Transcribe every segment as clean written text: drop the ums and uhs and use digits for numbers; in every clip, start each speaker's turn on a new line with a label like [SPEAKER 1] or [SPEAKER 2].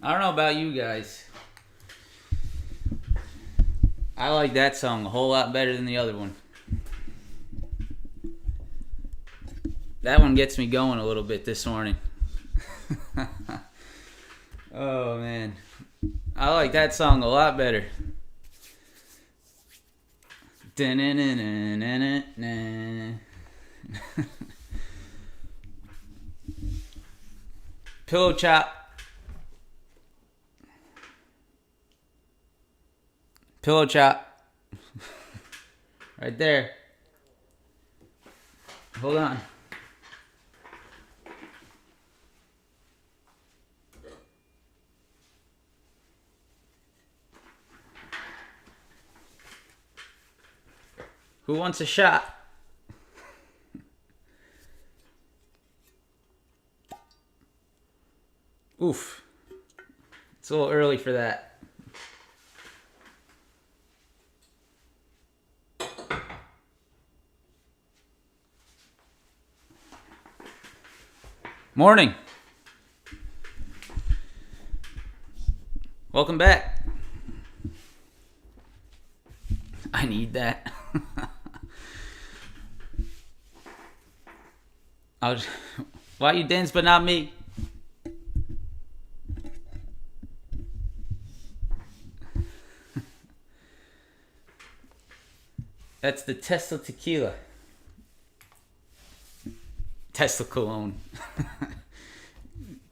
[SPEAKER 1] I don't know about you guys. I like that song a whole lot better than the other one. That one gets me going a little bit this morning. Oh, man. I like that song a lot better. Pillow chop. Pillow chop. Right there. Hold on. Who wants a shot? Oof. It's a little early for that. Morning. Welcome back. I need that. Why you dance but not me? That's the Tesla tequila. Tesla cologne.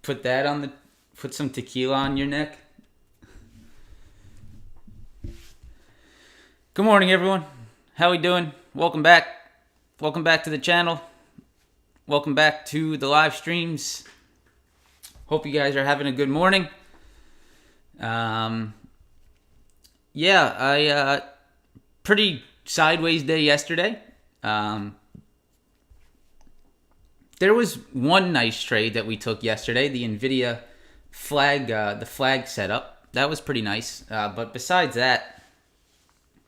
[SPEAKER 1] Put some tequila on your neck. Good morning, everyone. How we doing? Welcome back. Welcome back to the channel. Welcome back to the live streams. Hope you guys are having a good morning. Pretty sideways day yesterday. There was one nice trade that we took yesterday, the Nvidia the flag setup. That was pretty nice. But besides that,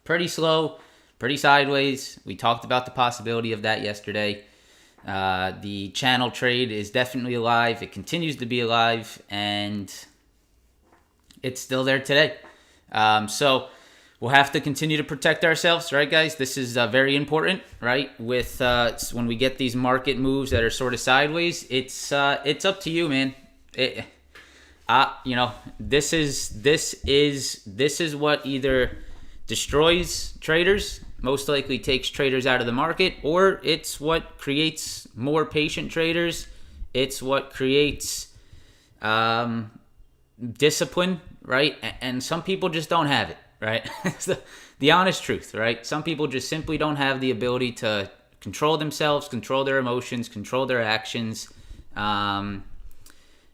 [SPEAKER 1] pretty slow, pretty sideways. We talked about the possibility of that yesterday. The channel trade is definitely alive. It continues to be alive, and it's still there today. So we'll have to continue to protect ourselves, right, guys? This is very important, right? With when we get these market moves that are sort of sideways, it's up to you, man. This is what either destroys traders, most likely takes traders out of the market, or it's what creates more patient traders. It's what creates discipline, right? And some people just don't have it, right? It's the honest truth, right? Some people just simply don't have the ability to control themselves, control their emotions, control their actions. And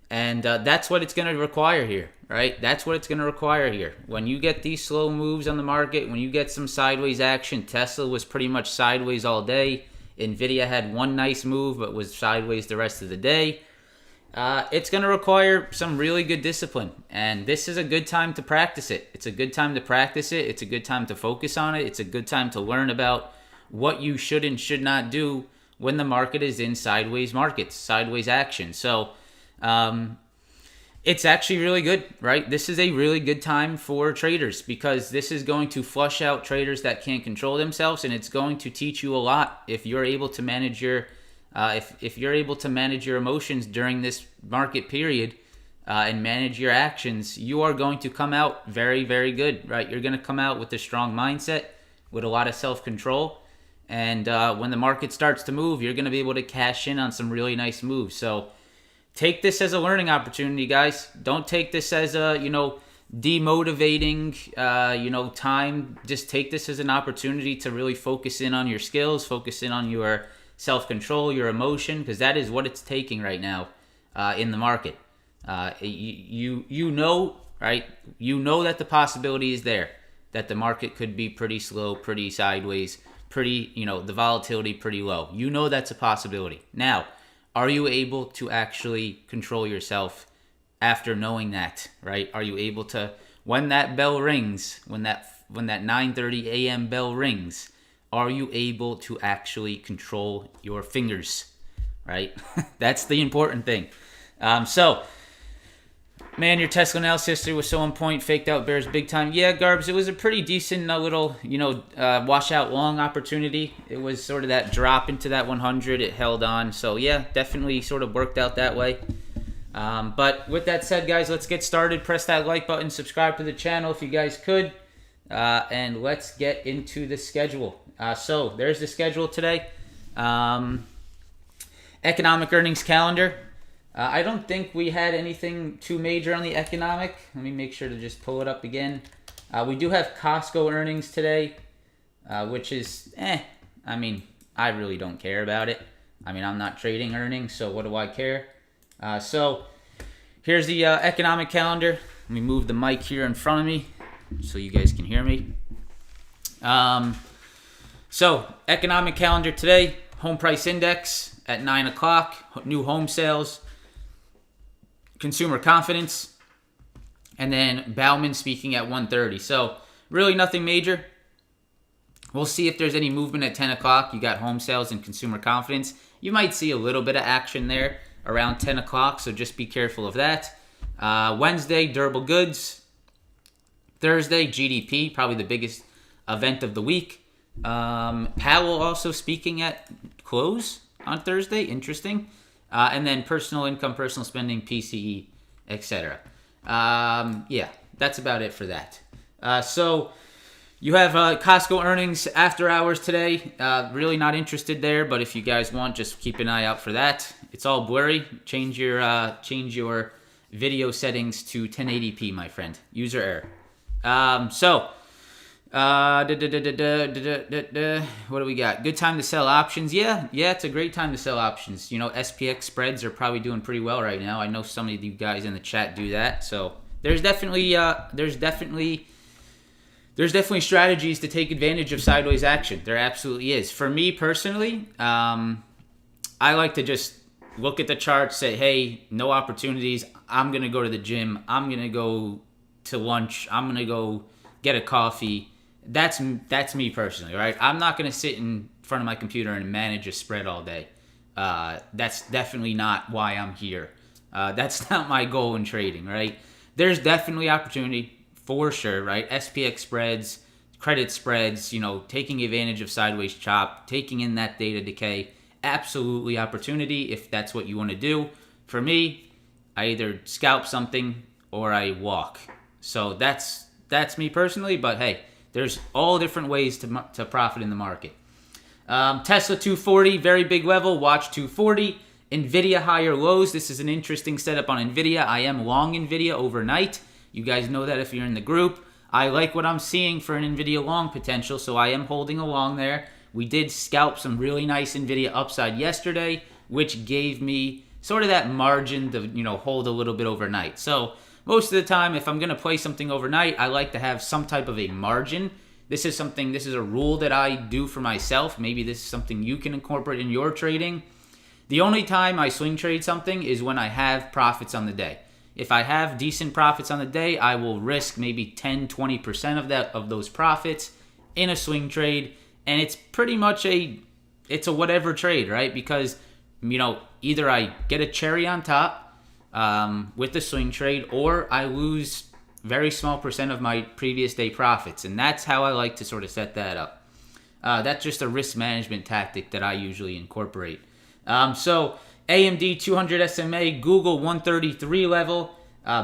[SPEAKER 1] that's what it's going to require here, right? That's what it's going to require here. When you get these slow moves on the market, when you get some sideways action, Tesla was pretty much sideways all day. Nvidia had one nice move, but was sideways the rest of the day. It's going to require some really good discipline, and this is a good time to practice it. It's a good time to practice it. It's a good time to focus on it. It's a good time to learn about what you should and should not do when the market is in sideways markets, sideways action. So it's actually really good, right? This is a really good time for traders because this is going to flush out traders that can't control themselves, and it's going to teach you a lot if you're able to manage your if you're able to manage your emotions during this market period and manage your actions. You are going to come out very, very good, right? You're going to come out with a strong mindset, with a lot of self-control, and when the market starts to move, you're going to be able to cash in on some really nice moves. So take this as a learning opportunity, guys. Don't take this as a, demotivating, time. Just take this as an opportunity to really focus in on your skills, focus in on your self-control, your emotion, because that is what it's taking right now in the market. You know, right? You know that the possibility is there, that the market could be pretty slow, pretty sideways, pretty, the volatility pretty low. You know that's a possibility. Now, are you able to actually control yourself after knowing that, right? Are you able to, when that bell rings, when that 9:30 a.m. bell rings, are you able to actually control your fingers, right? That's the important thing. So Man, your Tesla analysis history was so on point. Faked out bears big time. Yeah, Garbs, it was a pretty decent little, washout long opportunity. It was sort of that drop into that 100. It held on. So, yeah, definitely sort of worked out that way. But with that said, guys, let's get started. Press that like button. Subscribe to the channel if you guys could. And let's get into the schedule. So, there's the schedule today. Economic earnings calendar. I don't think we had anything too major on the economic. Let me make sure to just pull it up again. We do have Costco earnings today, which is, I mean, I really don't care about it. I mean, I'm not trading earnings, so what do I care? So here's the economic calendar. Let me move the mic here in front of me so you guys can hear me. So economic calendar today, home price index at 9 o'clock, new home sales, consumer confidence, and then Bauman speaking at 1:30. So really nothing major. We'll see if there's any movement at 10 o'clock. You got home sales and consumer confidence. You might see a little bit of action there around 10 o'clock, so just be careful of that. Wednesday, durable goods. Thursday, GDP, probably the biggest event of the week. Powell also speaking at close on Thursday. Interesting. And then personal income, personal spending, PCE, etc. Yeah, that's about it for that. So you have Costco earnings after hours today. Really not interested there, but if you guys want, just keep an eye out for that. It's all blurry. Change your video settings to 1080p, my friend. User error. What do we got? Good time to sell options. Yeah, it's a great time to sell options. SPX spreads are probably doing pretty well right now. I know some of you guys in the chat do that. So there's definitely strategies to take advantage of sideways action. There absolutely is. For me personally, I like to just look at the chart, say, hey, no opportunities. I'm gonna go to the gym. I'm gonna go to lunch. I'm gonna go get a coffee. That's me personally, right? I'm not going to sit in front of my computer and manage a spread all day. That's definitely not why I'm here. That's not my goal in trading, right? There's definitely opportunity for sure, right? SPX spreads, credit spreads, taking advantage of sideways chop, taking in that data decay, absolutely opportunity if that's what you want to do. For me, I either scalp something or I walk. So that's me personally, but hey, there's all different ways to profit in the market. Tesla 240, very big level. Watch 240. Nvidia higher lows. This is an interesting setup on Nvidia. I am long Nvidia overnight. You guys know that if you're in the group. I like what I'm seeing for an Nvidia long potential, so I am holding along there. We did scalp some really nice Nvidia upside yesterday, which gave me sort of that margin to hold a little bit overnight. So most of the time, if I'm going to play something overnight, I like to have some type of a margin. This is a rule that I do for myself. Maybe this is something you can incorporate in your trading. The only time I swing trade something is when I have profits on the day. If I have decent profits on the day, I will risk maybe 10-20% of those profits in a swing trade. And it's pretty much a whatever trade, right? Because, either I get a cherry on top, with the swing trade, or I lose very small percent of my previous day profits, and that's how I like to sort of set that up. That's just a risk management tactic that I usually incorporate. So AMD 200 SMA, Google 133 level,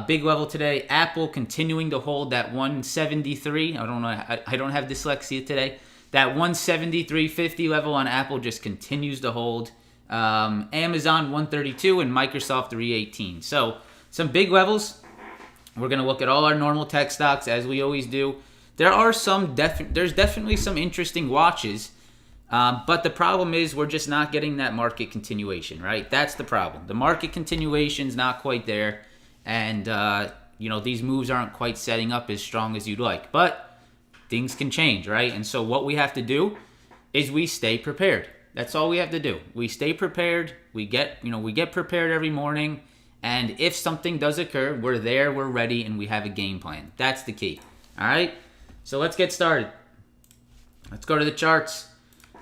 [SPEAKER 1] big level today. Apple continuing to hold that 173. I don't know. I don't have dyslexia today. That 173.50 level on Apple just continues to hold. Amazon 132 and Microsoft 318. So some big levels. We're going to look at all our normal tech stocks as we always do. There's definitely some interesting watches, but the problem is we're just not getting that market continuation, right? That's the problem. The market continuation's not quite there, and these moves aren't quite setting up as strong as you'd like. But things can change, right? And so what we have to do is we stay prepared. That's all we have to do. We stay prepared. We get prepared every morning. And if something does occur, we're there, we're ready, and we have a game plan. That's the key. All right? So let's get started. Let's go to the charts.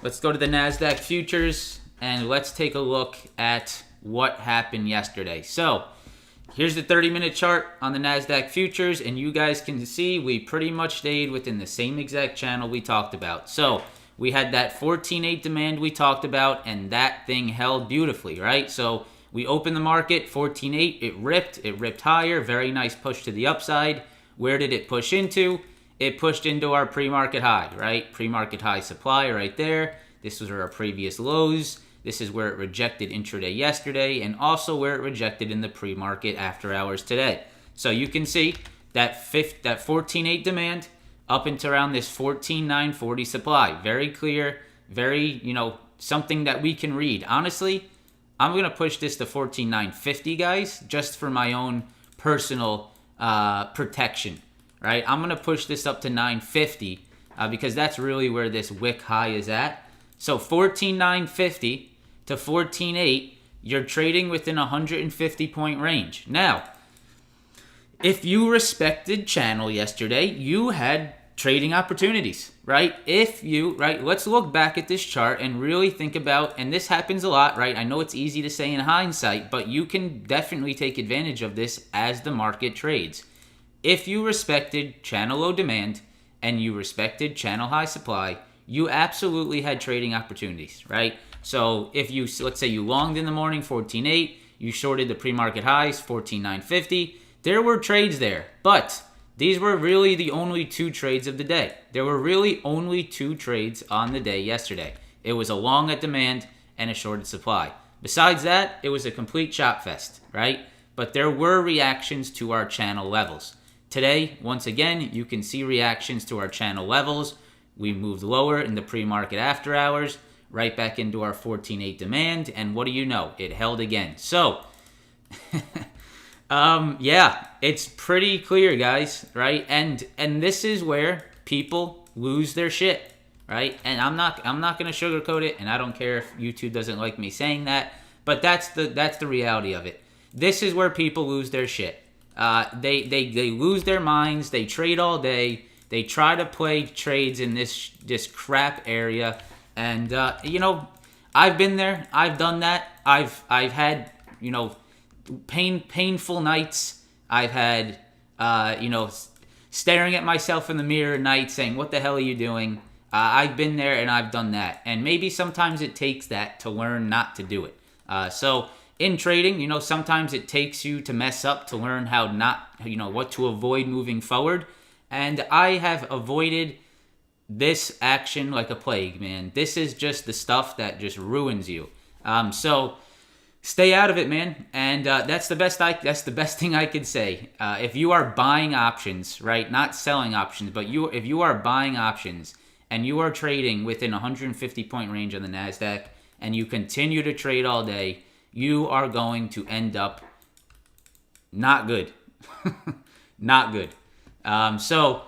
[SPEAKER 1] Let's go to the NASDAQ futures, and let's take a look at what happened yesterday. So Here's the 30-minute chart on the NASDAQ futures, and you guys can see we pretty much stayed within the same exact channel we talked about. So we had that 14.8 demand we talked about, and that thing held beautifully, right? So we opened the market, 14.8, it ripped higher, very nice push to the upside. Where did it push into? It pushed into our pre-market high, right? Pre-market high supply right there. This was our previous lows. This is where it rejected intraday yesterday, and also where it rejected in the pre-market after hours today. So you can see that 14.8 demand up into around this 14.940 supply. Very clear, very, something that we can read. Honestly, I'm going to push this to 14.950, guys, just for my own personal protection, right? I'm going to push this up to 950 because that's really where this wick high is at. So 14.950 to 14.8, you're trading within a 150-point range. Now, if you respected channel yesterday, you had trading opportunities, right? Let's look back at this chart and really think about, and this happens a lot, right? I know it's easy to say in hindsight, but you can definitely take advantage of this as the market trades. If you respected channel low demand and you respected channel high supply, you absolutely had trading opportunities, right? So if let's say you longed in the morning 14.8, you shorted the pre-market highs 14.950, there were trades there, but these were really the only two trades of the day. There were really only two trades on the day yesterday. It was a long at demand and a short at supply. Besides that, it was a complete chop fest, right? But there were reactions to our channel levels. Today, once again, you can see reactions to our channel levels. We moved lower in the pre-market after hours, right back into our 14.8 demand, and what do you know? It held again. So, yeah, it's pretty clear, guys, right? And this is where people lose their shit, right? And I'm not gonna sugarcoat it, and I don't care if YouTube doesn't like me saying that, but that's the reality of it. This is where people lose their shit. They lose their minds. They trade all day. They try to play trades in this crap area, and I've been there. I've done that. I've had painful nights. I've had staring at myself in the mirror at night, saying, "What the hell are you doing?" I've been there and I've done that, and maybe sometimes it takes that to learn not to do it. So in trading, sometimes it takes you to mess up to learn how not, what to avoid moving forward. And I have avoided this action like a plague, man. This is just the stuff that just ruins you. So stay out of it, man. And that's the best thing I could say. If you are buying options, right, not selling options, but if you are buying options and you are trading within 150-point range on the NASDAQ and you continue to trade all day, you are going to end up not good. Not good. So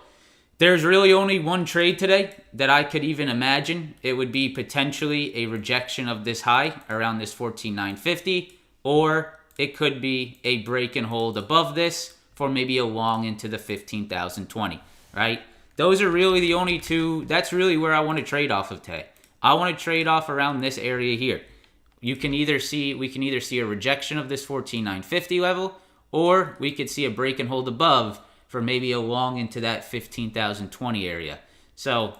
[SPEAKER 1] there's really only one trade today that I could even imagine. It would be potentially a rejection of this high around this 14.950, or it could be a break and hold above this for maybe a long into the 15,020, right? Those are really the only two. That's really where I want to trade off of today. I want to trade off around this area here. We can either see a rejection of this 14.950 level, or we could see a break and hold above for maybe a long into that 15,020 area. So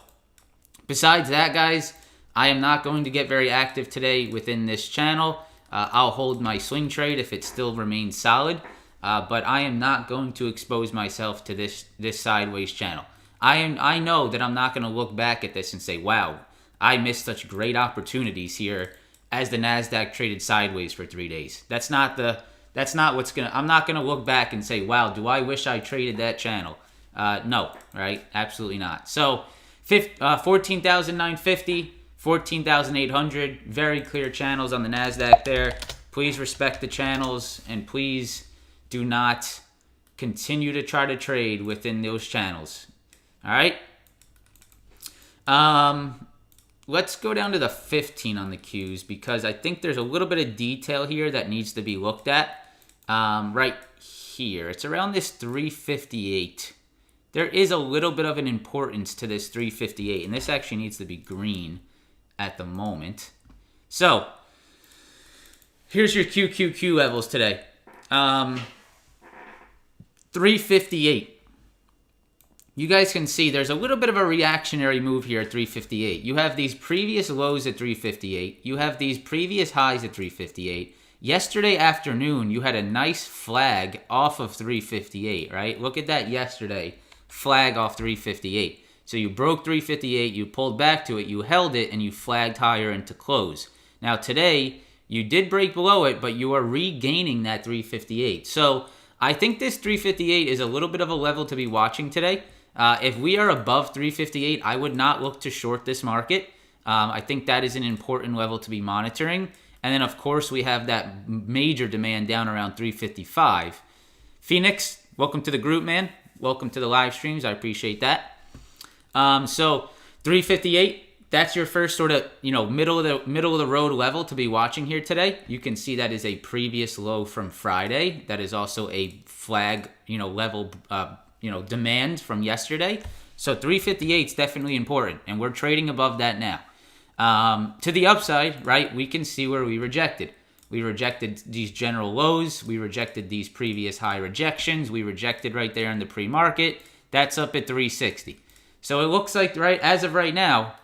[SPEAKER 1] besides that, guys, I am not going to get very active today within this channel. I'll hold my swing trade if it still remains solid, but I am not going to expose myself to this sideways channel. I know that I'm not going to look back at this and say, wow, I missed such great opportunities here as the NASDAQ traded sideways for 3 days. That's not what's gonna. I'm not gonna look back and say, "Wow, do I wish I traded that channel?" No, right? Absolutely not. So, 14,950, 14,800, very clear channels on the NASDAQ there. Please respect the channels, and please do not continue to try to trade within those channels. All right. Let's go down to the 15 on the Qs because I think there's a little bit of detail here that needs to be looked at. Right here. It's around this 358. There is a little bit of an importance to this 358, and this actually needs to be green at the moment. So, here's your QQQ levels today. 358. You guys can see there's a little bit of a reactionary move here at 358. You have these previous lows at 358. You have these previous highs at 358. Yesterday afternoon, you had a nice flag off of 358, right? Look at that yesterday, flag off 358. So you broke 358, you pulled back to it, you held it, and you flagged higher into close. Now today, you did break below it, but you are regaining that 358. So I think this 358 is a little bit of a level to be watching today. If we are above 358, I would not look to short this market. I think that is an important level to be monitoring. And then, of course, we have that major demand down around 355. Phoenix, welcome to the group, man. Welcome to the live streams. I appreciate that. So 358, that's your first sort of, middle of the road level to be watching here today. You can see that is a previous low from Friday. That is also a flag, level, demand from yesterday. So 358 is definitely important, and we're trading above that now. To the upside, right, we can see where we rejected. We rejected these general lows. We rejected these previous high rejections. We rejected right there in the pre-market. That's up at 360. So it looks like, right, as of right now,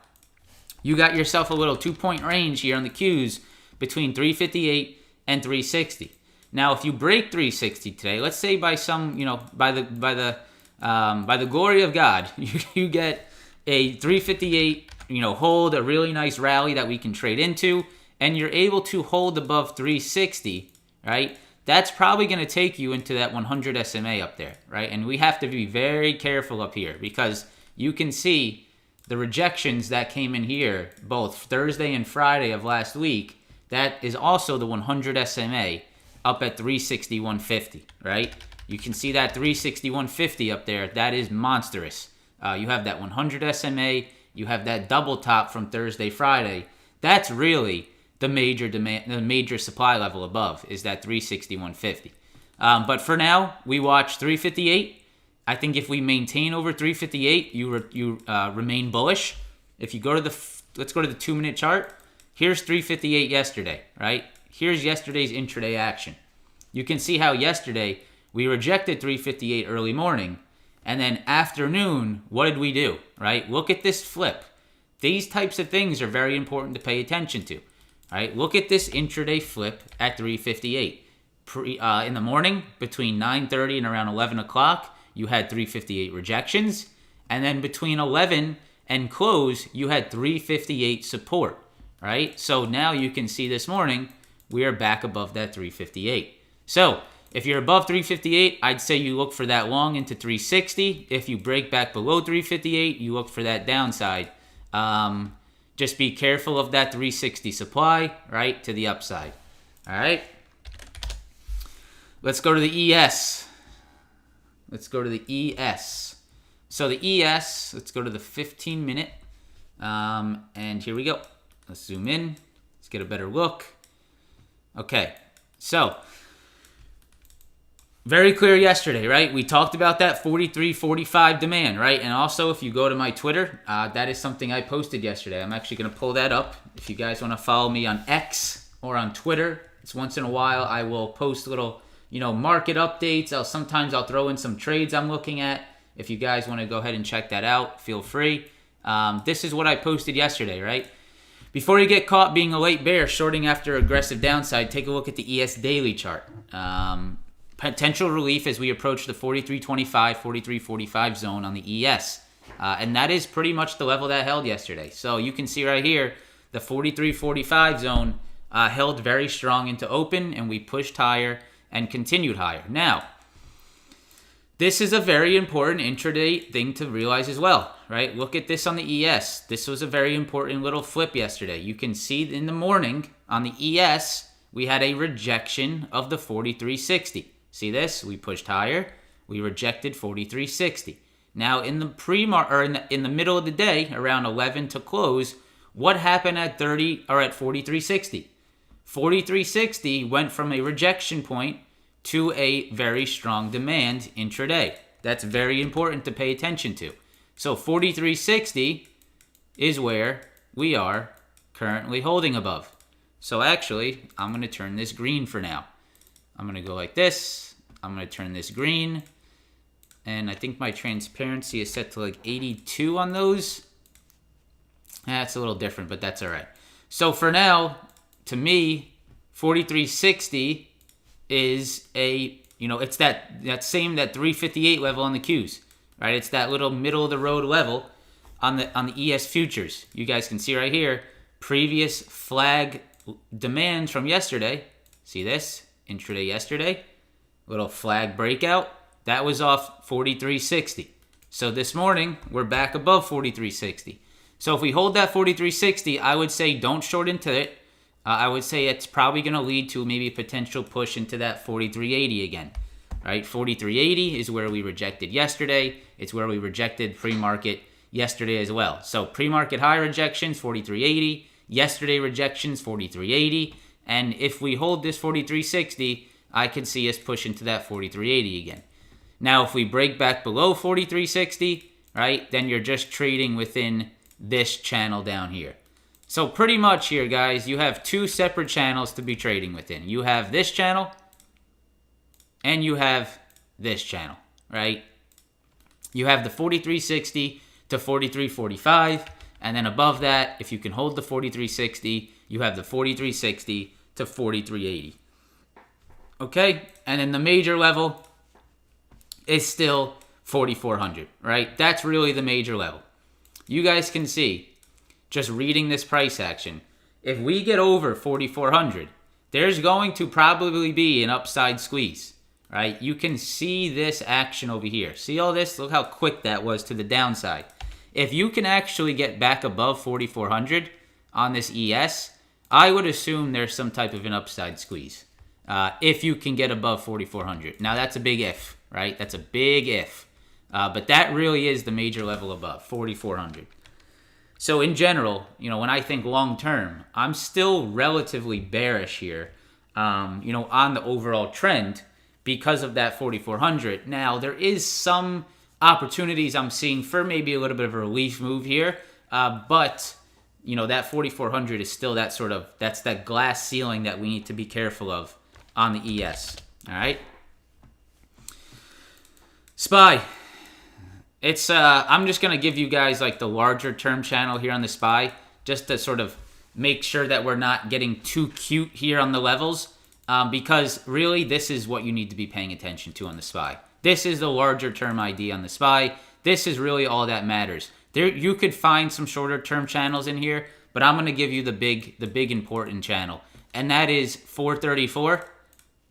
[SPEAKER 1] you got yourself a little 2-point range here on the Qs between 358 and 360. Now, if you break 360 today, let's say by some, by the glory of God, you get a 358, hold a really nice rally that we can trade into, and you're able to hold above 360, right? That's probably going to take you into that 100 SMA up there, right? And we have to be very careful up here because you can see the rejections that came in here both Thursday and Friday of last week. That is also the 100 SMA up at 361.50, right? You can see that 361.50 up there. That is monstrous. You have that 100 SMA. You have that double top from Thursday, Friday. That's really the major demand, the major supply level above is that 361.50. But for now, we watch 358. I think if we maintain over 358, you remain bullish. If you go to let's go to the 2-minute chart. Here's 358 yesterday, right? Here's yesterday's intraday action. You can see how yesterday we rejected 358 early morning, and then afternoon, what did we do, right? Look at this flip. These types of things are very important to pay attention to, right? Look at this intraday flip at 358. In the morning, between 9:30 and around 11 o'clock, you had 358 rejections, and then between 11 and close, you had 358 support, right? So now you can see this morning, we are back above that 358. So if you're above 358, I'd say you look for that long into 360. If you break back below 358, you look for that downside. Just be careful of that 360 supply, right, to the upside. All right. Let's go to the ES. Let's go to the ES. So the ES, let's go to the 15-minute. And here we go. Let's zoom in. Let's get a better look. Okay. So very clear yesterday, right? We talked about that 43.45 demand, right? And also, if you go to my Twitter, that is something I posted yesterday. I'm actually going to pull that up. If you guys want to follow me on X or on Twitter, it's once in a while I will post little, market updates. Sometimes I'll throw in some trades I'm looking at. If you guys want to go ahead and check that out, feel free. This is what I posted yesterday, right? Before you get caught being a late bear shorting after aggressive downside, take a look at the ES daily chart. Potential relief as we approach the 43.25, 43.45 zone on the ES. And that is pretty much the level that held yesterday. So you can see right here, the 43.45 zone held very strong into open, and we pushed higher and continued higher. Now, this is a very important intraday thing to realize as well, right? Look at this on the ES. This was a very important little flip yesterday. You can see in the morning on the ES, we had a rejection of the 43.60. See this? We pushed higher. We rejected 43.60. Now in the in the middle of the day, around 11 to close, what happened at 43.60? 43.60 went from a rejection point to a very strong demand intraday. That's very important to pay attention to. So 43.60 is where we are currently holding above. So actually, I'm going to turn this green for now. I'm going to go like this. I'm going to turn this green. And I think my transparency is set to like 82 on those. That's a little different, but that's all right. So for now, to me, 4360 is a, it's that 358 level on the Qs, right? It's that little middle of the road level on the ES futures. You guys can see right here, previous flag demands from yesterday. See this? Intraday yesterday, little flag breakout. That was off 4360. So this morning, we're back above 4360. So if we hold that 4360, I would say don't short into it. I would say it's probably going to lead to maybe a potential push into that 4380 again. Right? 4380 is where we rejected yesterday. It's where we rejected pre-market yesterday as well. So pre-market high rejections, 4380. Yesterday rejections, 4380. And if we hold this 4360, I could see us push into that 4380 again. Now, if we break back below 4360, right, then you're just trading within this channel down here. So pretty much here, guys, you have two separate channels to be trading within. You have this channel and you have this channel, right? You have the 4360 to 4345, and then above that, if you can hold the 4360, you have the 4360 to 4380. Okay, and then the major level is still 4400, right? That's really the major level. You guys can see, just reading this price action, if we get over 4400, there's going to probably be an upside squeeze, right? You can see this action over here. See all this? Look how quick that was to the downside. If you can actually get back above 4400 on this ES, I would assume there's some type of an upside squeeze. If you can get above 4400. Now that's a big if, right? That's a big if. But that really is the major level above, 4400. So in general, when I think long term, I'm still relatively bearish here, on the overall trend because of that 4400. Now there is some opportunities I'm seeing for maybe a little bit of a relief move here, but that 4400 is still that's that glass ceiling that we need to be careful of on the ES. All right. SPY. It's I'm just gonna give you guys like the larger term channel here on the SPY, just to sort of make sure that we're not getting too cute here on the levels, because really this is what you need to be paying attention to on the SPY. This is the larger term ID on the SPY. This is really all that matters. There, you could find some shorter term channels in here, but I'm gonna give you the big important channel, and that is 434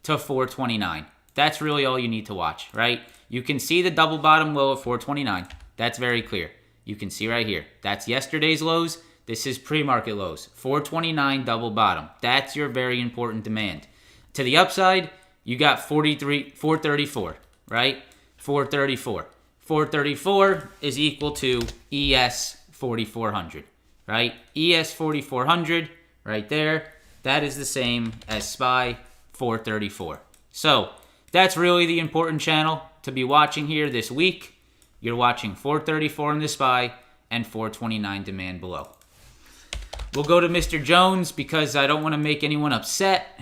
[SPEAKER 1] to 429. That's really all you need to watch, right? You can see the double bottom low at 429. That's very clear. You can see right here. That's yesterday's lows. This is pre-market lows. 429 double bottom. That's your very important demand. To the upside, you got 434, right? 434. 434 is equal to ES 4400, right? ES 4400 right there. That is the same as SPY 434. So that's really the important channel to be watching here this week. You're watching 434 in the SPY and 429 demand below. We'll go to Mr. Jones because I don't want to make anyone upset.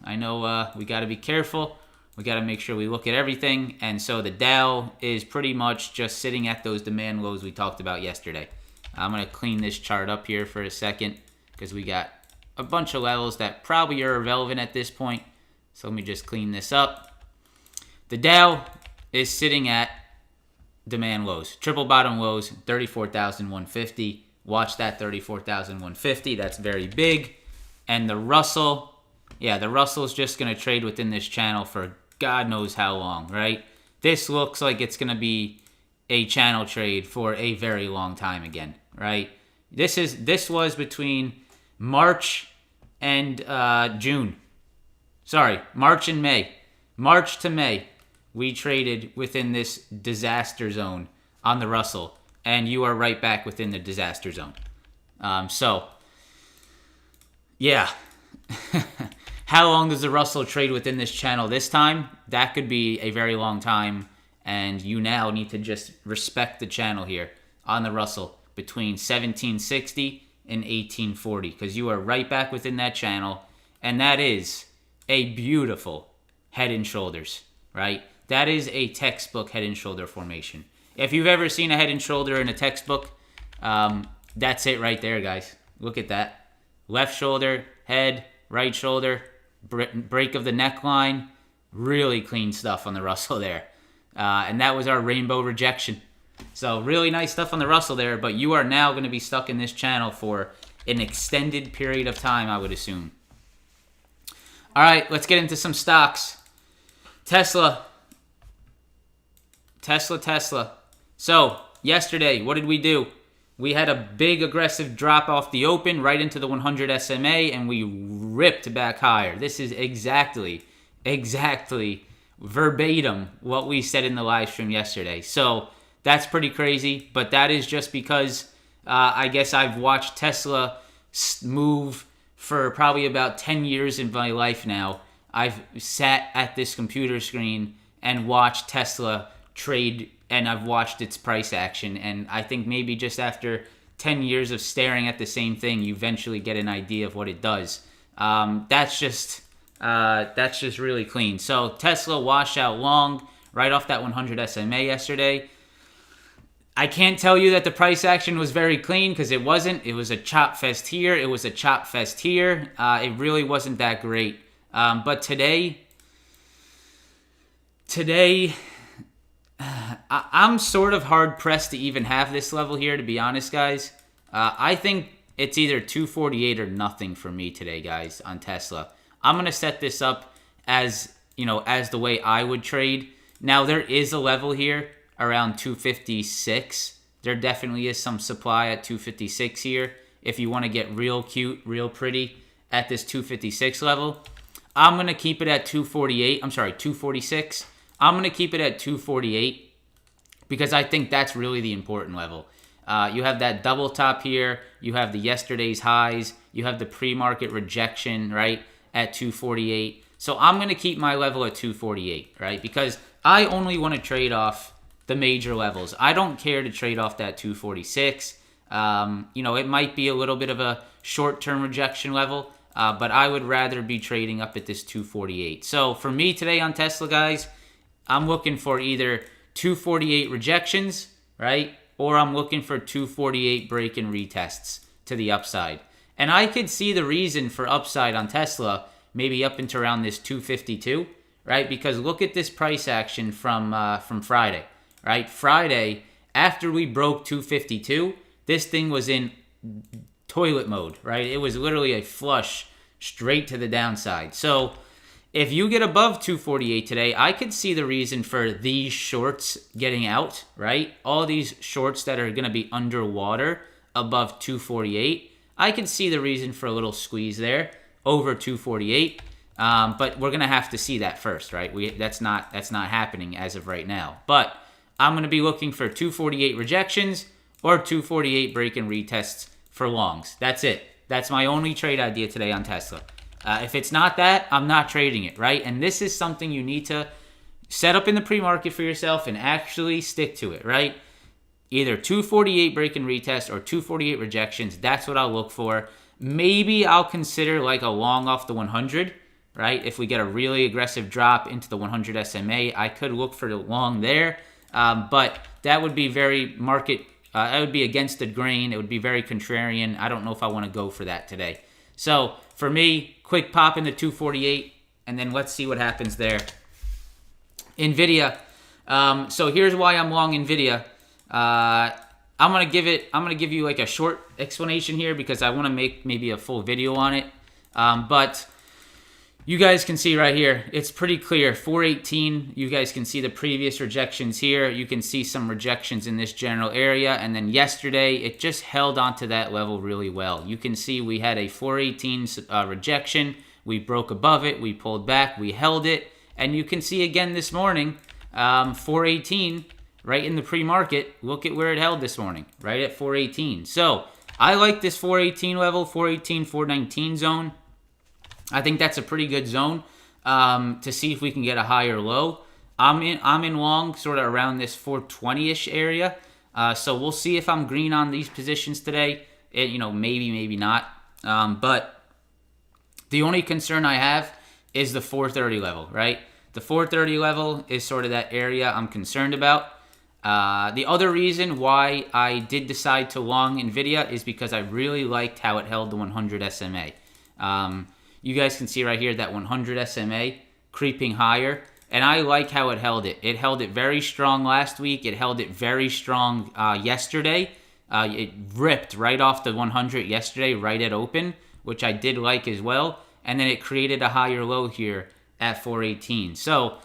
[SPEAKER 1] I know we got to be careful. We got to make sure we look at everything. And so the Dow is pretty much just sitting at those demand lows we talked about yesterday. I'm going to clean this chart up here for a second because we got a bunch of levels that probably are irrelevant at this point. So let me just clean this up. The Dow is sitting at demand lows. Triple bottom lows, 34,150. Watch that 34,150. That's very big. And the Russell, the Russell's just going to trade within this channel for God knows how long, right? This looks like it's going to be a channel trade for a very long time again, right? This was between March and June. Sorry, March and May. March to May, we traded within this disaster zone on the Russell, and you are right back within the disaster zone. How long does the Russell trade within this channel this time? That could be a very long time, and you now need to just respect the channel here on the Russell between 1760 and 1840, because you are right back within that channel, and that is a beautiful head and shoulders, right? That is a textbook head and shoulder formation. If you've ever seen a head and shoulder in a textbook, that's it right there, guys. Look at that. Left shoulder, head, right shoulder, break of the neckline. Really clean stuff on the Russell there. And that was our rainbow rejection. So really nice stuff on the Russell there, but you are now going to be stuck in this channel for an extended period of time, I would assume. All right, let's get into some stocks. Tesla. So yesterday, what did we do? We had a big aggressive drop off the open right into the 100 SMA, and we ripped back higher. This is exactly verbatim what we said in the live stream yesterday. So that's pretty crazy, but that is just because I guess I've watched Tesla move for probably about 10 years in my life now. I've sat at this computer screen and watched Tesla trade, and I've watched its price action, and I think maybe just after 10 years of staring at the same thing, you eventually get an idea of what it does. That's just really clean. So Tesla washed out long right off that 100 SMA yesterday. I can't tell you that the price action was very clean because it wasn't. It was a chop fest here. It was a chop fest here. It really wasn't that great. But today, I'm sort of hard pressed to even have this level here, to be honest, guys. I think it's either 248 or nothing for me today, guys, on Tesla. I'm going to set this up as, as the way I would trade. Now, there is a level here around 256. There definitely is some supply at 256 here. If you want to get real cute, real pretty at this 256 level, I'm going to keep it at 246. I'm going to keep it at 248 because I think that's really the important level. You have that double top here. You have the yesterday's highs. You have the pre-market rejection, right, at 248. So I'm going to keep my level at 248, right, because I only want to trade off the major levels. I don't care to trade off that 246. It might be a little bit of a short-term rejection level, but I would rather be trading up at this 248. So for me today on Tesla, guys, I'm looking for either 248 rejections, right, or I'm looking for 248 break and retests to the upside. And I could see the reason for upside on Tesla maybe up into around this 252, right? Because look at this price action from Friday. Right, Friday, after we broke 252, this thing was in toilet mode, right? It was literally a flush straight to the downside. So if you get above 248 today, I could see the reason for these shorts getting out, right? All these shorts that are going to be underwater above 248, I could see the reason for a little squeeze there over 248. But we're going to have to see that first, right? That's not happening as of right now. But I'm going to be looking for 248 rejections or 248 break and retests for longs. That's it. That's my only trade idea today on Tesla. If it's not that, I'm not trading it, right? And this is something you need to set up in the pre-market for yourself and actually stick to it, right? Either 248 break and retest or 248 rejections. That's what I'll look for. Maybe I'll consider like a long off the 100, right? If we get a really aggressive drop into the 100 SMA, I could look for the long there. But that would be very market, that would be against the grain. It would be very contrarian. I don't know if I want to go for that today. So for me, quick pop into 248, and then let's see what happens there. Nvidia. So here's why I'm long Nvidia. I'm gonna give you like a short explanation here because I want to make maybe a full video on it. But you guys can see right here, it's pretty clear. 418, you guys can see the previous rejections here. You can see some rejections in this general area. And then yesterday, it just held onto that level really well. You can see we had a 418 rejection. We broke above it. We pulled back. We held it. And you can see again this morning, 418 right in the pre-market. Look at where it held this morning, right at 418. So I like this 418 level, 418, 419 zone. I think that's a pretty good zone to see if we can get a higher low. I'm in long, sort of around this 420-ish area. So we'll see if I'm green on these positions today. Maybe not. But the only concern I have is the 430 level, right? The 430 level is sort of that area I'm concerned about. The other reason why I did decide to long Nvidia is because I really liked how it held the 100 SMA. You guys can see right here that 100 SMA creeping higher, and I like how it held it. It held it very strong last week. It held it very strong yesterday. It ripped right off the 100 yesterday, right at open, which I did like as well. And then it created a higher low here at 418. So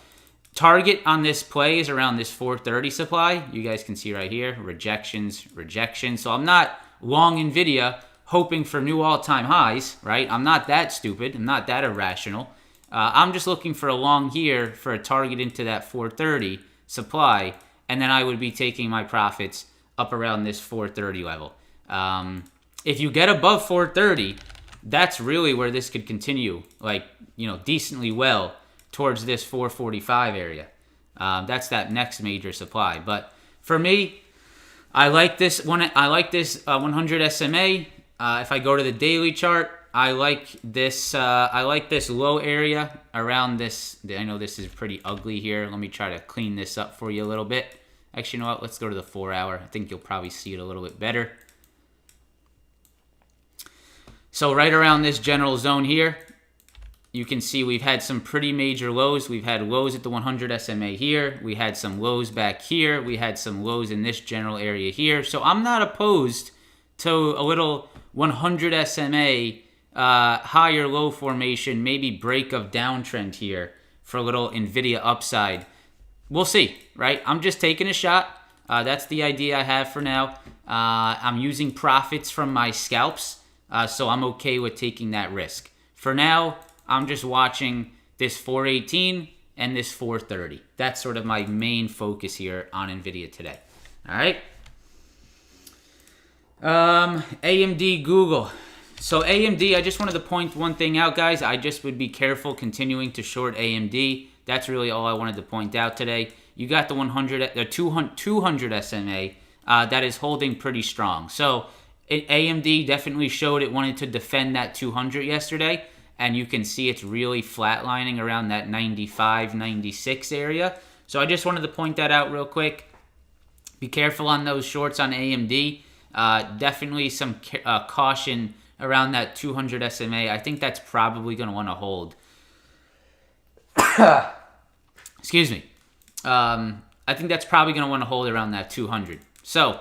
[SPEAKER 1] target on this play is around this 430 supply. You guys can see right here, rejections, rejections. So I'm not long Nvidia hoping for new all-time highs, right? I'm not that stupid. I'm not that irrational. I'm just looking for a long here for a target into that 430 supply, and then I would be taking my profits up around this 430 level. If you get above 430, that's really where this could continue, like, decently well towards this 445 area. That's that next major supply. But for me, I like this one. I like this 100 SMA. If I go to the daily chart, I like this low area around this. I know this is pretty ugly here. Let me try to clean this up for you a little bit. Actually, you know what? Let's go to the 4 hour. I think you'll probably see it a little bit better. So right around this general zone here, you can see we've had some pretty major lows. We've had lows at the 100 SMA here. We had some lows back here. We had some lows in this general area here. So I'm not opposed to a little 100 SMA higher low formation, maybe break of downtrend here for a little Nvidia upside. We'll see, right? I'm just taking a shot. That's the idea I have for now. I'm using profits from my scalps, so I'm okay with taking that risk. For now, I'm just watching this 418 and this 430. That's sort of my main focus here on Nvidia today. All right. AMD, Google. So AMD, I just wanted to point one thing out, guys. I just would be careful continuing to short AMD. That's really all I wanted to point out today. You got the 200 SMA that is holding pretty strong. So AMD definitely showed it wanted to defend that 200 yesterday, and you can see it's really flatlining around that 95, 96 area. So I just wanted to point that out real quick. Be careful on those shorts on AMD. Definitely some caution around that 200 SMA. I think that's probably going to want to hold. Excuse me. I think that's probably going to want to hold around that 200. So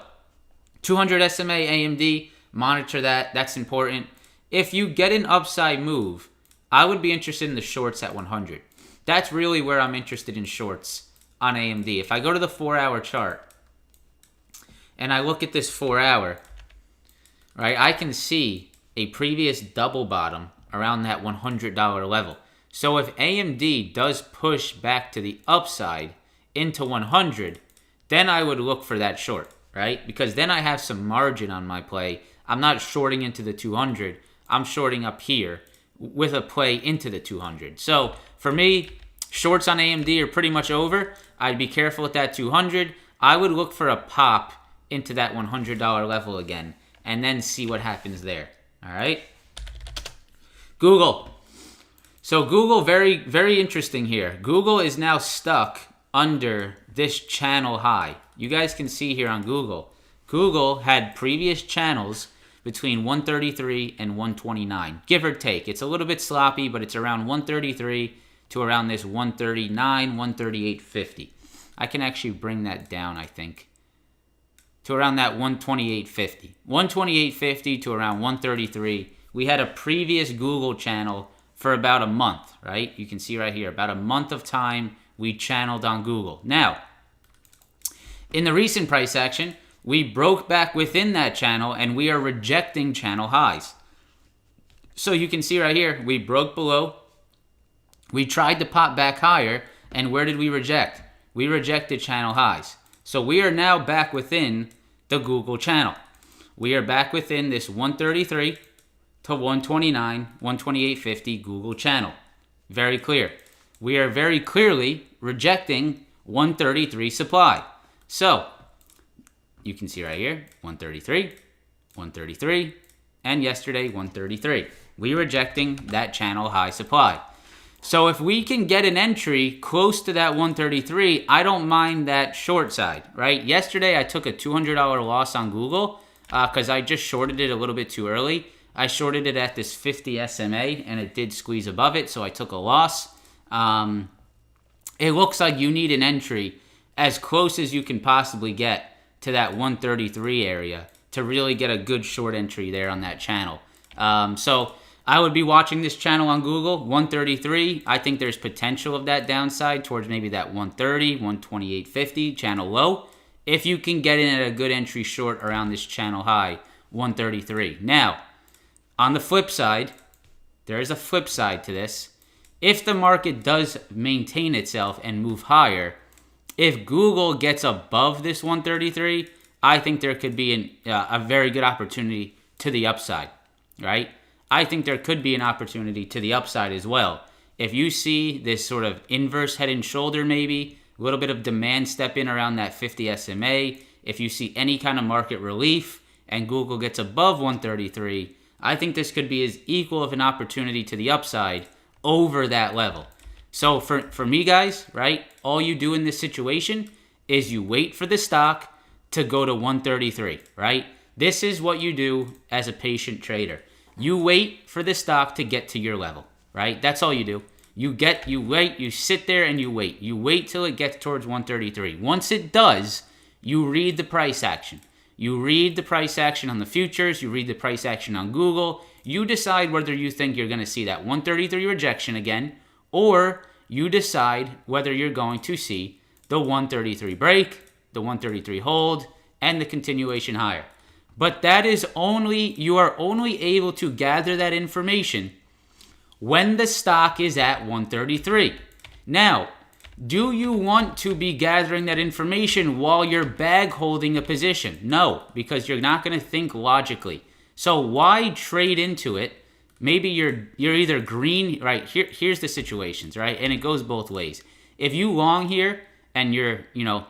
[SPEAKER 1] 200 SMA AMD, monitor that. That's important. If you get an upside move, I would be interested in the shorts at 100. That's really where I'm interested in shorts on AMD. If I go to the 4 hour chart and I look at this 4 hour, right, I can see a previous double bottom around that $100 level. So if AMD does push back to the upside into 100, then I would look for that short, right? Because then I have some margin on my play. I'm not shorting into the 200. I'm shorting up here with a play into the 200. So for me, shorts on AMD are pretty much over. I'd be careful with that 200. I would look for a pop into that $100 level again and then see what happens there. All right. Google. So Google, very, very interesting here. Google is now stuck under this channel high. You guys can see here on Google. Google had previous channels between 133 and 129, give or take. It's a little bit sloppy, but it's around 133 to around this 139, 138.50. I can actually bring that down, I think, to around that 128.50. 128.50 to around 133. We had a previous Google channel for about a month, right? You can see right here, about a month of time we channeled on Google. Now, in the recent price action, we broke back within that channel and we are rejecting channel highs. So you can see right here, we broke below. We tried to pop back higher, and where did we reject? We rejected channel highs. So we are now back within the Google channel. We are back within this 133 to 129, 128.50 Google channel. Very clear. We are very clearly rejecting 133 supply. So you can see right here, 133, 133, and yesterday 133. We rejecting that channel high supply. So if we can get an entry close to that 133, I don't mind that short side, right? Yesterday I took a $200 loss on Google because I just shorted it a little bit too early. I shorted it at this 50 SMA and it did squeeze above it, so I took a loss. It looks like you need an entry as close as you can possibly get to that 133 area to really get a good short entry there on that channel. So I would be watching this channel on Google, 133. I think there's potential of that downside towards maybe that 130, 128.50 channel low. If you can get in at a good entry short around this channel high, 133. Now, on the flip side, there is a flip side to this. If the market does maintain itself and move higher, if Google gets above this 133, I think there could be a very good opportunity to the upside, right? I think there could be an opportunity to the upside as well. If you see this sort of inverse head and shoulder maybe, a little bit of demand step in around that 50 SMA, if you see any kind of market relief and Google gets above 133, I think this could be as equal of an opportunity to the upside over that level. So for me, guys, right, all you do in this situation is you wait for the stock to go to 133, right? This is what you do as a patient trader. You wait for the stock to get to your level, right? That's all you do. You wait, you sit there and you wait. You wait till it gets towards 133. Once it does, you read the price action. You read the price action on the futures. You read the price action on Google. You decide whether you think you're going to see that 133 rejection again, or you decide whether you're going to see the 133 break, the 133 hold, and the continuation higher. But you are only able to gather that information when the stock is at 133. Now, do you want to be gathering that information while you're bag holding a position? No, because you're not going to think logically. So why trade into it? Maybe you're either green, right? Here's the situations, right? And it goes both ways. If you long here and and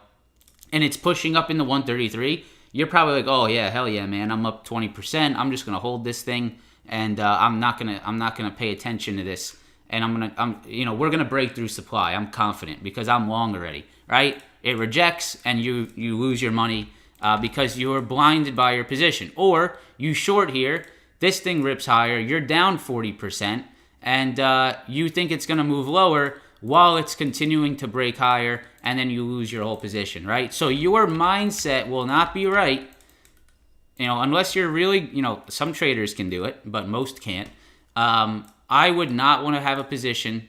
[SPEAKER 1] it's pushing up in the 133, you're probably like, oh yeah, hell yeah, man, I'm up 20%. I'm just gonna hold this thing, and I'm not gonna pay attention to this, and we're gonna break through supply. I'm confident because I'm long already, right? It rejects, and you lose your money because you're blinded by your position, or you short here. This thing rips higher. You're down 40%, and you think it's gonna move lower while it's continuing to break higher, and then you lose your whole position, right? So your mindset will not be right, unless you're really, some traders can do it, but most can't. I would not want to have a position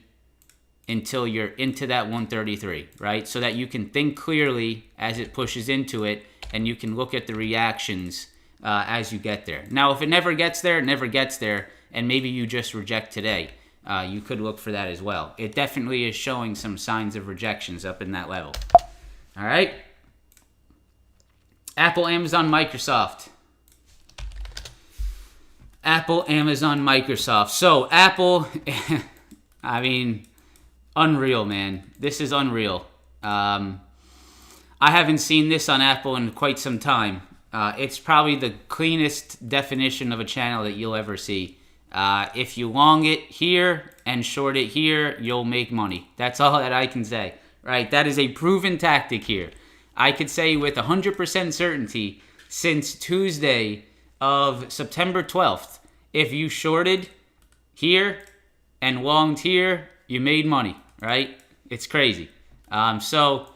[SPEAKER 1] until you're into that 133, right? So that you can think clearly as it pushes into it, and you can look at the reactions as you get there. Now, if it never gets there, it never gets there, and maybe you just reject today. You could look for that as well. It definitely is showing some signs of rejections up in that level. All right. Apple, Amazon, Microsoft. Apple, Amazon, Microsoft. So Apple, I mean, unreal, man. This is unreal. I haven't seen this on Apple in quite some time. It's probably the cleanest definition of a channel that you'll ever see. If you long it here and short it here, you'll make money. That's all that I can say, right? That is a proven tactic here. I could say with 100% certainty since Tuesday of September 12th, if you shorted here and longed here, you made money, right? It's crazy. So,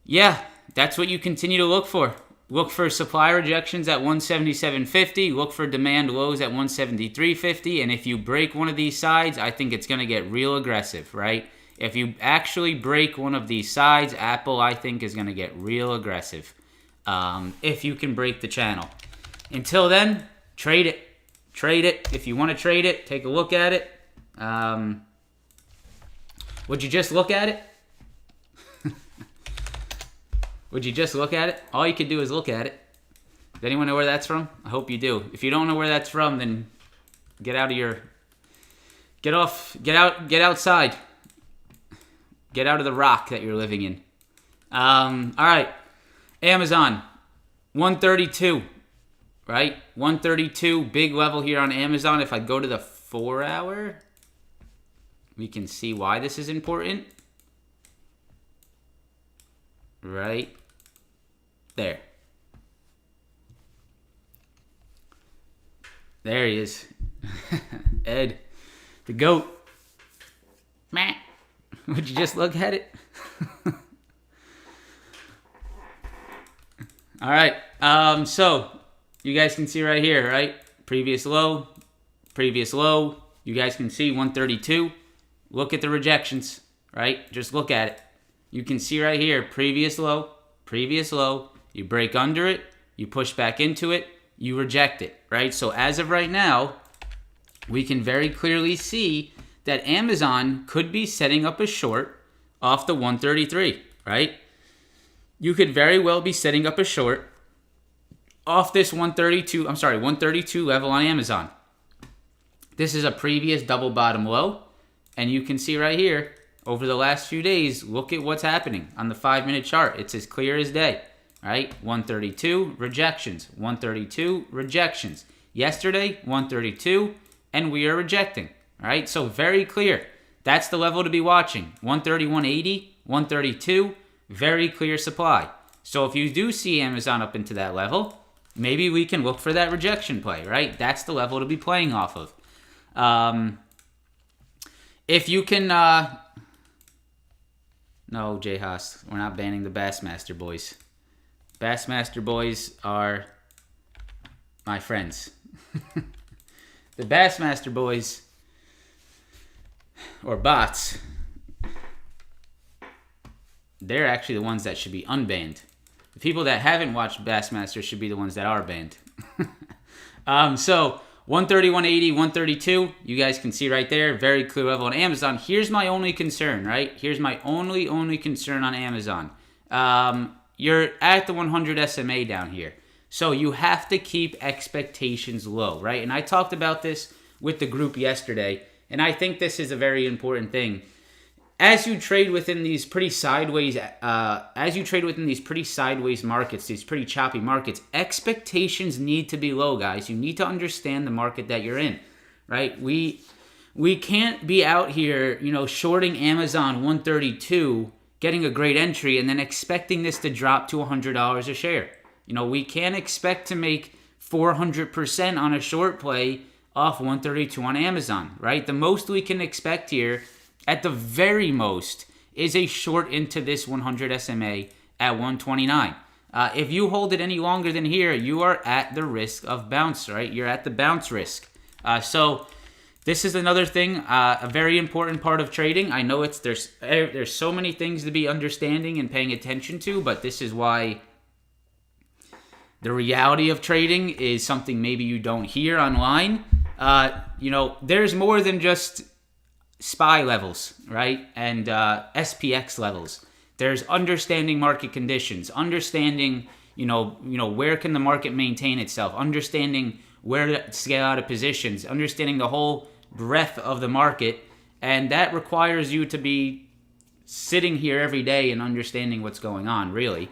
[SPEAKER 1] yeah, that's what you continue to look for. Look for supply rejections at 177.50. Look for demand lows at 173.50. And if you break one of these sides, I think it's going to get real aggressive, right? If you actually break one of these sides, Apple, I think, is going to get real aggressive if you can break the channel. Until then, trade it. Trade it. If you want to trade it, take a look at it. Would you just look at it? Would you just look at it? All you could do is look at it. Does anyone know where that's from? I hope you do. If you don't know where that's from, then get outside. Get out of the rock that you're living in. All right. Amazon, 132, right? 132, big level here on Amazon. If I go to the 4 hour, we can see why this is important. Right there. There he is. Ed, the GOAT. Meh. Would you just look at it? All right. So you guys can see right here, right? Previous low, previous low. You guys can see 132. Look at the rejections, right? Just look at it. You can see right here, previous low, previous low. You break under it, you push back into it, you reject it, right? So as of right now, we can very clearly see that Amazon could be setting up a short off the 133, right? You could very well be setting up a short off this 132 level on Amazon. This is a previous double bottom low, and you can see right here, over the last few days, look at what's happening on the 5-minute chart. It's as clear as day, right? 132, rejections. 132, rejections. Yesterday, 132, and we are rejecting, right? So very clear. That's the level to be watching. 131.80, 132, very clear supply. So if you do see Amazon up into that level, maybe we can look for that rejection play, right? That's the level to be playing off of. If you can... No, J Haas, we're not banning the Bassmaster boys. Bassmaster boys are my friends. The Bassmaster boys, or bots, they're actually the ones that should be unbanned. The people that haven't watched Bassmaster should be the ones that are banned. So 131.80, 132, you guys can see right there, very clear level on Amazon. Here's my only concern, right? Here's my only concern on Amazon. You're at the 100 SMA down here. So you have to keep expectations low, right? And I talked about this with the group yesterday, and I think this is a very important thing. As you trade within these pretty sideways, markets, these pretty choppy markets, expectations need to be low, guys. You need to understand the market that you're in, right? We can't be out here, shorting Amazon 132, getting a great entry, and then expecting this to drop to $100 a share. We can't expect to make 400% on a short play off 132 on Amazon, right? The most we can expect here, at the very most, is a short into this 100 SMA at 129. If you hold it any longer than here, you are at the risk of bounce, right? You're at the bounce risk. So this is another thing, a very important part of trading. I know there's so many things to be understanding and paying attention to, but this is why the reality of trading is something maybe you don't hear online. There's more than just SPY levels, right? And SPX levels. There's understanding market conditions, understanding, where can the market maintain itself, understanding where to scale out of positions, understanding the whole breadth of the market. And that requires you to be sitting here every day and understanding what's going on, really.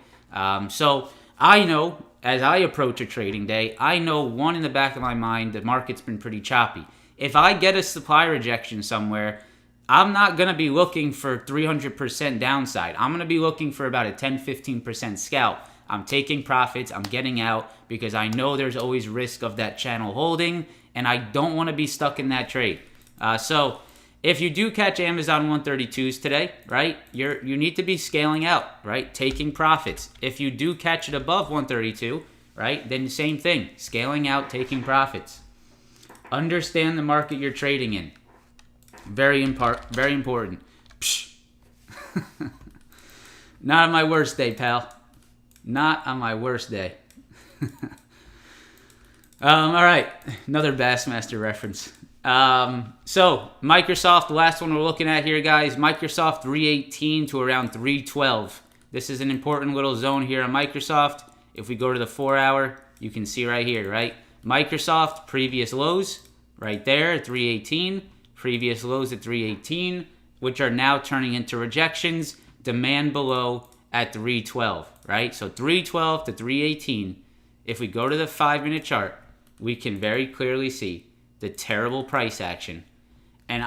[SPEAKER 1] So I know, as I approach a trading day, I know in the back of my mind, the market's been pretty choppy. If I get a supply rejection somewhere, I'm not going to be looking for 300% downside. I'm going to be looking for about a 10-15% scalp. I'm taking profits. I'm getting out because I know there's always risk of that channel holding, and I don't want to be stuck in that trade. So if you do catch Amazon 132s today, right, you need to be scaling out, right, taking profits. If you do catch it above 132, right, then the same thing, scaling out, taking profits. Understand the market you're trading in. Very important. Psh. Not on my worst day, pal. Not on my worst day. All right, another Bassmaster reference. So Microsoft, the last one we're looking at here, guys. Microsoft 318 to around 312. This is an important little zone here on Microsoft. If we go to the 4-hour, you can see right here, right? Microsoft, previous lows, right there, 318. Previous lows at 318, which are now turning into rejections. Demand below at 312, right? So 312 to 318. If we go to the 5-minute chart, we can very clearly see the terrible price action. And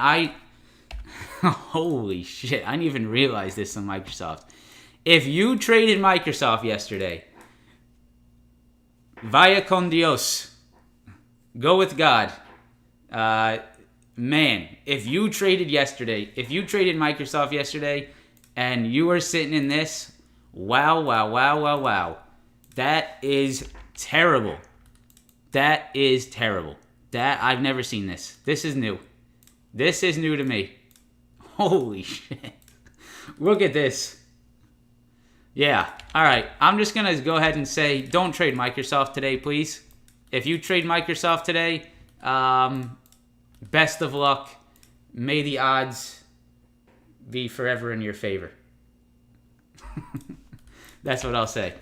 [SPEAKER 1] Holy shit, I didn't even realize this on Microsoft. If you traded Microsoft yesterday, vaya con Dios, go with God. Man, if you traded Microsoft yesterday, and you were sitting in this, wow. That is terrible. That is terrible. I've never seen this. This is new. This is new to me. Holy shit. Look at this. Yeah. All right. I'm just going to go ahead and say, don't trade Microsoft today, please. If you trade Microsoft today, best of luck. May the odds be forever in your favor. That's what I'll say.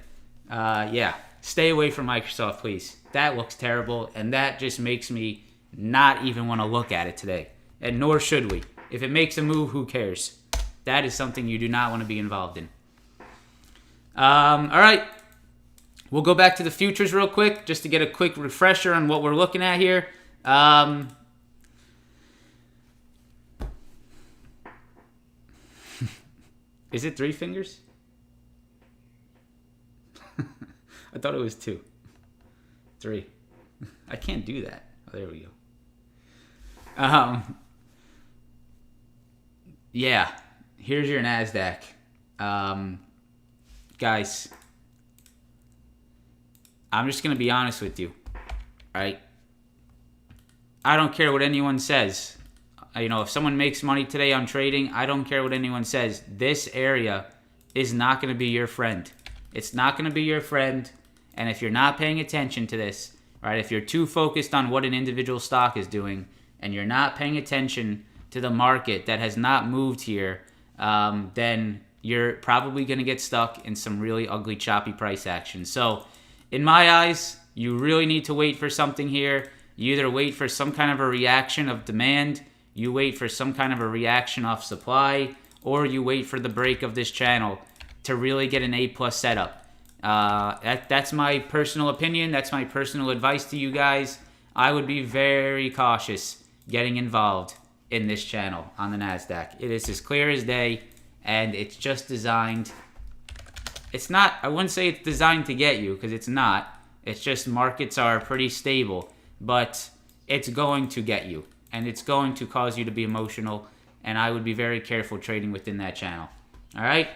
[SPEAKER 1] Yeah. Stay away from Microsoft, please. That looks terrible, and that just makes me not even want to look at it today. And nor should we. If it makes a move, who cares? That is something you do not want to be involved in. All right. We'll go back to the futures real quick, just to get a quick refresher on what we're looking at here. Is it 3 fingers? I thought it was 2. 3. I can't do that. Oh, there we go. Yeah. Here's your NASDAQ. Guys, I'm just going to be honest with you. Right? I don't care what anyone says. If someone makes money today on trading, I don't care what anyone says. This area is not going to be your friend. It's not going to be your friend. And if you're not paying attention to this, right, if you're too focused on what an individual stock is doing, and you're not paying attention to the market that has not moved here, then you're probably going to get stuck in some really ugly, choppy price action. So, in my eyes, you really need to wait for something here. You either wait for some kind of a reaction of demand, you wait for some kind of a reaction off supply, or you wait for the break of this channel to really get an A+ setup. That's my personal opinion. That's my personal advice to you guys. I would be very cautious getting involved in this channel on the NASDAQ. It is as clear as day, and it's just designed. It's not, I wouldn't say it's designed to get you, because it's not. It's just markets are pretty stable, but it's going to get you, and it's going to cause you to be emotional, and I would be very careful trading within that channel. All right?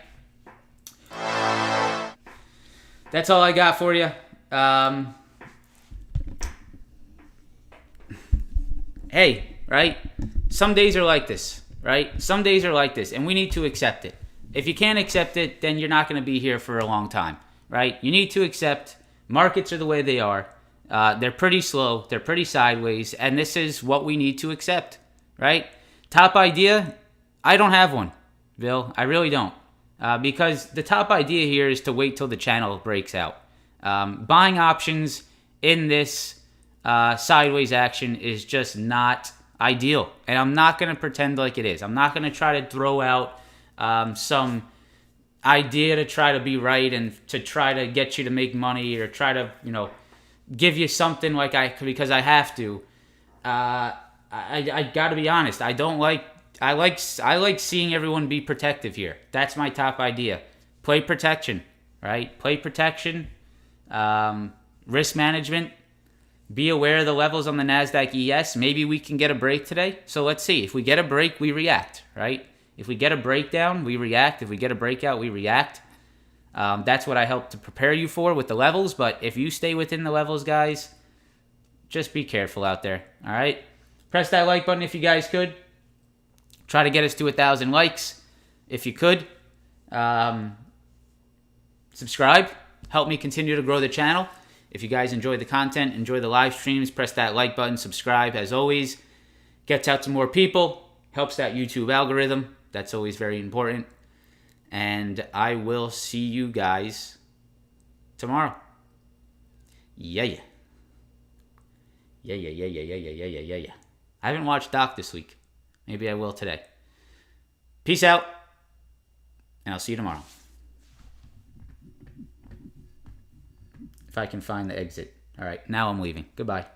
[SPEAKER 1] That's all I got for you. Hey, right? Some days are like this, right? Some days are like this, and we need to accept it. If you can't accept it, then you're not going to be here for a long time, right? You need to accept markets are the way they are. They're pretty slow. They're pretty sideways, and this is what we need to accept, right? Top idea, I don't have one, Bill. I really don't. Because the top idea here is to wait till the channel breaks out. Buying options in this sideways action is just not ideal. And I'm not going to pretend like it is. I'm not going to try to throw out some idea to try to be right and to try to get you to make money or try to, give you something because I have to. I got to be honest. I like seeing everyone be protective here. That's my top idea. Play protection, right? Play protection, risk management. Be aware of the levels on the NASDAQ ES. Maybe we can get a break today. So let's see. If we get a break, we react, right? If we get a breakdown, we react. If we get a breakout, we react. That's what I help to prepare you for with the levels. But if you stay within the levels, guys, just be careful out there, all right? Press that like button if you guys could. Try to get us to 1,000 likes if you could. Subscribe. Help me continue to grow the channel. If you guys enjoy the content, enjoy the live streams, press that like button, subscribe as always. Gets out to more people. Helps that YouTube algorithm. That's always very important. And I will see you guys tomorrow. Yeah. I haven't watched Doc this week. Maybe I will today. Peace out, and I'll see you tomorrow. If I can find the exit. All right, now I'm leaving. Goodbye.